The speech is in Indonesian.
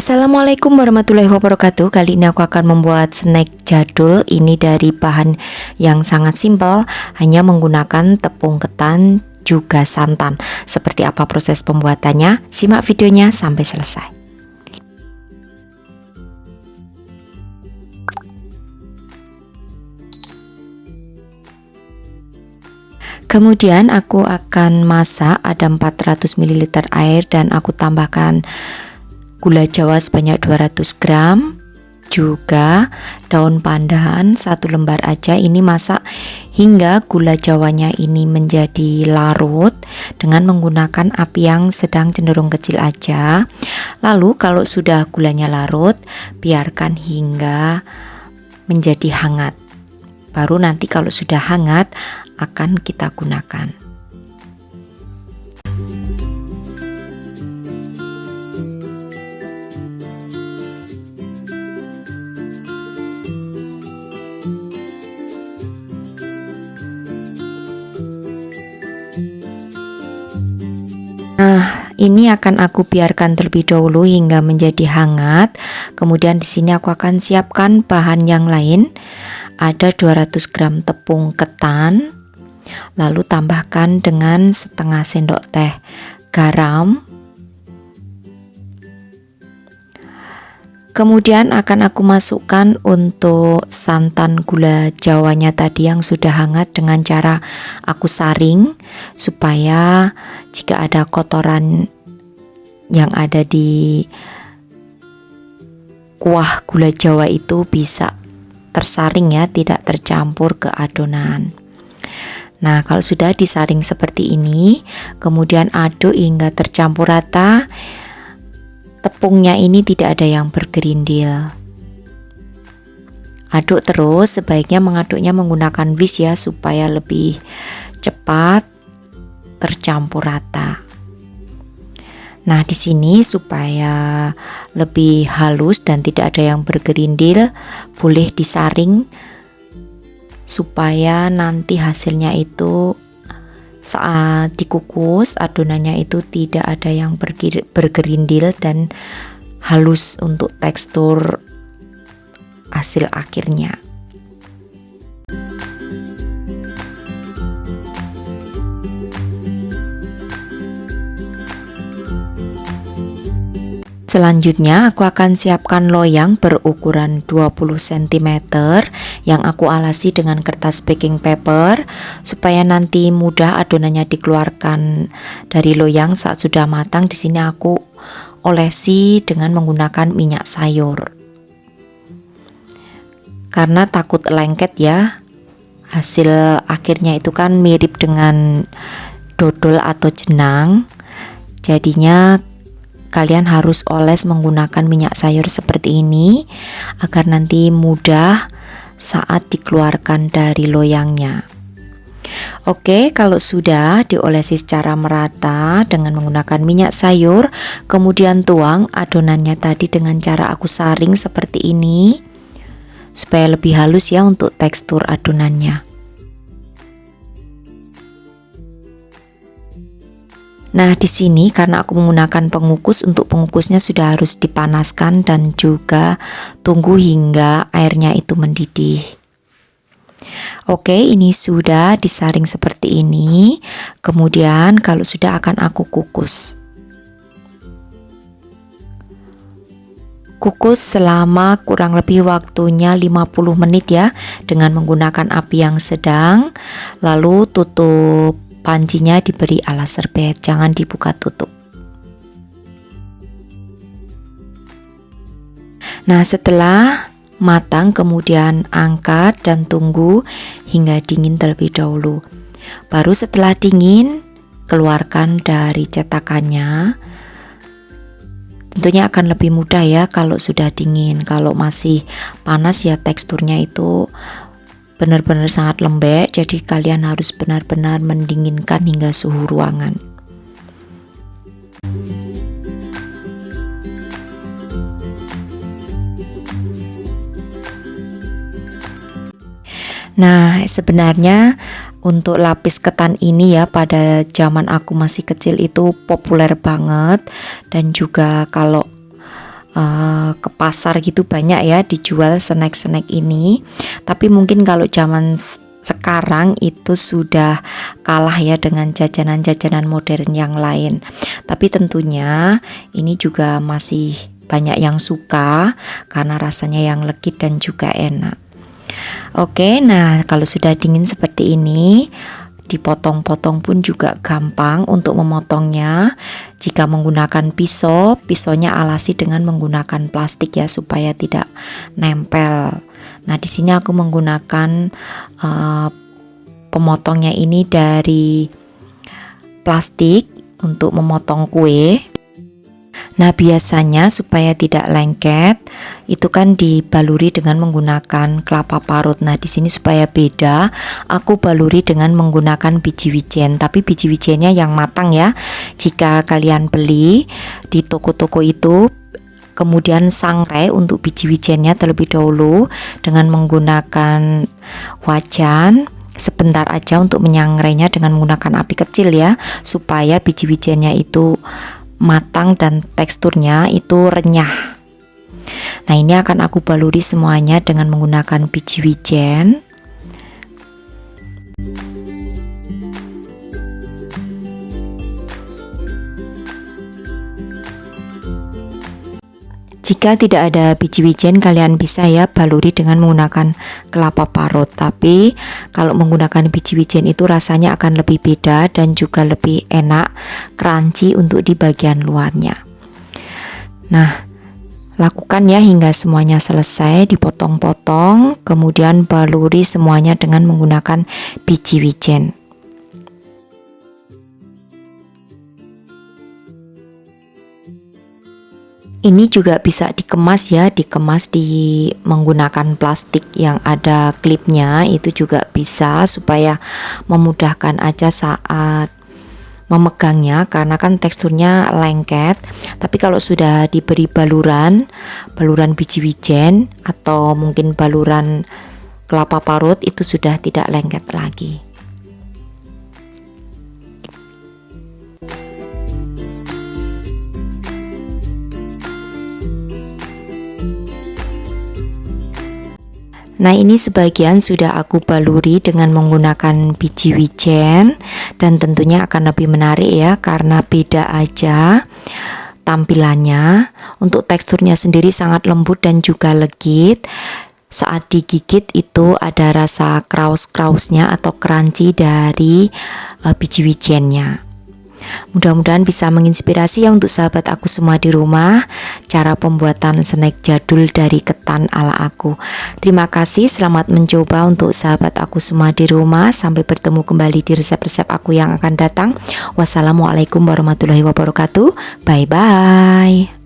Assalamualaikum warahmatullahi wabarakatuh. Kali ini aku akan membuat snack jadul. Ini dari bahan yang sangat simpel, hanya menggunakan tepung ketan juga santan. Seperti apa proses pembuatannya? Simak videonya sampai selesai. Kemudian aku akan masak, ada 400 ml air dan aku tambahkan gula jawa sebanyak 200 gram, juga daun pandan 1 lembar aja. Ini masak hingga gula jawanya ini menjadi larut dengan menggunakan api yang sedang cenderung kecil aja. Lalu kalau sudah gulanya larut, biarkan hingga menjadi hangat. Baru nanti kalau sudah hangat akan kita gunakan. Nah, ini akan aku biarkan terlebih dahulu hingga menjadi hangat. Kemudian di sini aku akan siapkan bahan yang lain. Ada 200 gram tepung ketan. Lalu tambahkan dengan setengah sendok teh garam. Kemudian akan aku masukkan untuk santan gula jawanya tadi yang sudah hangat dengan cara aku saring, supaya jika ada kotoran yang ada di kuah gula jawa itu bisa tersaring ya, tidak tercampur ke adonan. Nah, kalau sudah disaring seperti ini, kemudian aduk hingga tercampur rata. Tepungnya ini tidak ada yang bergerindil. Aduk terus, sebaiknya mengaduknya menggunakan whisk ya, supaya lebih cepat tercampur rata. Nah, di sini supaya lebih halus dan tidak ada yang bergerindil, boleh disaring supaya nanti hasilnya itu saat dikukus adonannya itu tidak ada yang bergerindil dan halus untuk tekstur hasil akhirnya. Selanjutnya aku akan siapkan loyang berukuran 20 cm yang aku alasi dengan kertas baking paper supaya nanti mudah adonannya dikeluarkan dari loyang saat sudah matang. Di sini aku olesi dengan menggunakan minyak sayur. Karena takut lengket ya. Hasil akhirnya itu kan mirip dengan dodol atau jenang. Jadinya kalian harus oles menggunakan minyak sayur seperti ini agar nanti mudah saat dikeluarkan dari loyangnya. Oke, kalau sudah diolesi secara merata dengan menggunakan minyak sayur, kemudian tuang adonannya tadi dengan cara aku saring seperti ini supaya lebih halus ya untuk tekstur adonannya. Nah, di sini karena aku menggunakan pengukus, untuk pengukusnya sudah harus dipanaskan dan juga tunggu hingga airnya itu mendidih. Oke, ini sudah disaring seperti ini. Kemudian kalau sudah akan aku kukus. Kukus selama kurang lebih waktunya 50 menit ya, dengan menggunakan api yang sedang. Lalu tutup pancinya diberi alas serbet, jangan dibuka tutup. Nah, setelah matang kemudian angkat dan tunggu hingga dingin terlebih dahulu. Baru setelah dingin keluarkan dari cetakannya. Tentunya akan lebih mudah ya kalau sudah dingin. Kalau masih panas ya teksturnya itu benar-benar sangat lembek, jadi kalian harus benar-benar mendinginkan hingga suhu ruangan. Nah, sebenarnya untuk lapis ketan ini ya pada zaman aku masih kecil itu populer banget, dan juga kalau ke pasar gitu banyak ya dijual snack-snack ini. Tapi mungkin kalau zaman sekarang itu sudah kalah ya dengan jajanan-jajanan modern yang lain. Tapi tentunya ini juga masih banyak yang suka karena rasanya yang legit dan juga enak. Oke, nah kalau sudah dingin seperti ini, dipotong-potong pun juga gampang untuk memotongnya. Jika menggunakan pisau, pisaunya alasi dengan menggunakan plastik ya supaya tidak nempel. Nah, di sini aku menggunakan pemotongnya ini dari plastik untuk memotong kue. Nah, biasanya supaya tidak lengket itu kan dibaluri dengan menggunakan kelapa parut. Nah, di sini supaya beda, aku baluri dengan menggunakan biji wijen. Tapi biji wijennya yang matang ya. Jika kalian beli di toko-toko itu, kemudian sangrai untuk biji wijennya terlebih dahulu dengan menggunakan wajan. Sebentar aja untuk menyangrainya dengan menggunakan api kecil ya, supaya biji wijennya itu matang dan teksturnya itu renyah. Nah, ini akan aku baluri semuanya dengan menggunakan biji wijen. Jika tidak ada biji wijen, kalian bisa ya baluri dengan menggunakan kelapa parut. Tapi kalau menggunakan biji wijen itu rasanya akan lebih beda dan juga lebih enak, crunchy untuk di bagian luarnya. Nah, lakukan ya hingga semuanya selesai, dipotong-potong, kemudian baluri semuanya dengan menggunakan biji wijen. Ini juga bisa dikemas ya, dikemas di menggunakan plastik yang ada klipnya, itu juga bisa supaya memudahkan aja saat memegangnya karena kan teksturnya lengket. Tapi kalau sudah diberi baluran biji wijen atau mungkin baluran kelapa parut itu sudah tidak lengket lagi. Nah, ini sebagian sudah aku baluri dengan menggunakan biji wijen dan tentunya akan lebih menarik ya karena beda aja tampilannya. Untuk teksturnya sendiri sangat lembut dan juga legit. Saat digigit itu ada rasa kraus-krausnya atau crunchy dari biji wijennya. Mudah-mudahan bisa menginspirasi ya untuk sahabat aku semua di rumah cara pembuatan snack jadul dari ketan ala aku. Terima kasih, selamat mencoba untuk sahabat aku semua di rumah. Sampai bertemu kembali di resep-resep aku yang akan datang. Wassalamualaikum warahmatullahi wabarakatuh. Bye bye.